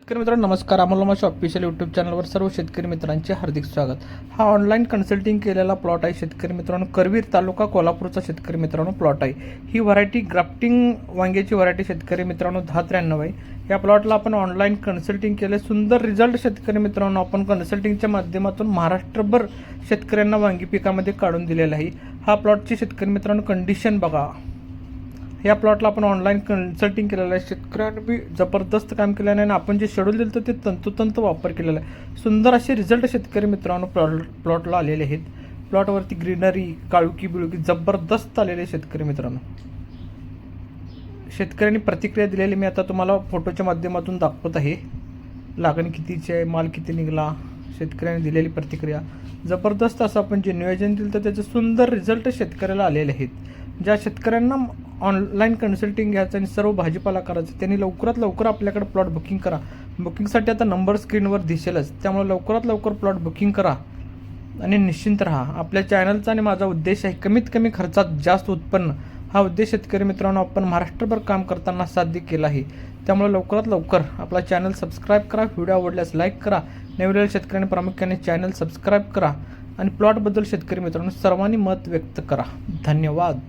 शेतकरी मित्रांनो नमस्कार. अमोल माशा ऑफिशियल यूट्यूब चॅनलवर सर्व शेतकरी मित्रांचे हार्दिक स्वागत. हा ऑनलाईन कन्सल्टिंग केलेला प्लॉट आहे शेतकरी मित्रांनो. करवीर तालुका कोल्हापूरचा शेतकरी मित्रांनो प्लॉट आहे. ही व्हरायटी ग्राफ्टिंग वांग्याची व्हरायटी शेतकरी मित्रांनो 1093 आहे. या प्लॉटला आपण ऑनलाईन कन्सल्टिंग केले. सुंदर रिझल्ट शेतकरी मित्रांनो आपण कन्सल्टिंगच्या माध्यमातून महाराष्ट्रभर शेतकऱ्यांना वांगी पिकामध्ये काढून दिलेला आहे. हा प्लॉटची शेतकरी मित्रांनो कंडिशन बघा. या प्लॉटला आपण ऑनलाईन कन्सल्टिंग केलेलं आहे. शेतकऱ्यांनी बी जबरदस्त काम केलेलं आहे आणि आपण जे शेड्यूल दिलं तर ते तंतोतंत वापर केलेला आहे. सुंदर असे रिझल्ट शेतकरी मित्रांनो प्लॉटला आलेले आहेत. प्लॉटवरती ग्रीनरी काळुकी बिळुकी जबरदस्त आलेले शेतकरी मित्रांनो. शेतकऱ्यांनी प्रतिक्रिया दिलेली मी आता तुम्हाला फोटोच्या माध्यमातून दाखवत आहे. लागण कितीची आहे, माल किती निघाला, शेतकऱ्यांनी दिलेली प्रतिक्रिया जबरदस्त. असं आपण जे नियोजन दिलं तर त्याचे सुंदर रिझल्ट शेतकऱ्याला आलेले आहेत. ज्या शेतकऱ्यांना ऑनलाईन कन्सल्टिंग घ्यायचं आणि सर्व भाजीपाला करायचं त्यांनी लवकरात लवकर आपल्याकडे प्लॉट बुकिंग करा. बुकिंगसाठी आता नंबर स्क्रीनवर दिसेलच, त्यामुळे लवकरात लवकर प्लॉट बुकिंग करा आणि निश्चिंत राहा. आपल्या चॅनलचा आणि माझा उद्देश आहे कमीत कमी खर्चात जास्त उत्पन्न. हा उद्देश शेतकरी मित्रांनो आपण महाराष्ट्रभर काम करताना साध्य केला आहे. त्यामुळे लवकरात लवकर आपला चॅनल सबस्क्राईब करा. व्हिडिओ आवडल्यास लाईक करा. नवीन शेतकऱ्यांनी प्रामुख्याने चॅनल सबस्क्राईब करा आणि प्लॉटबद्दल शेतकरी मित्रांनो सर्वांनी मत व्यक्त करा. धन्यवाद.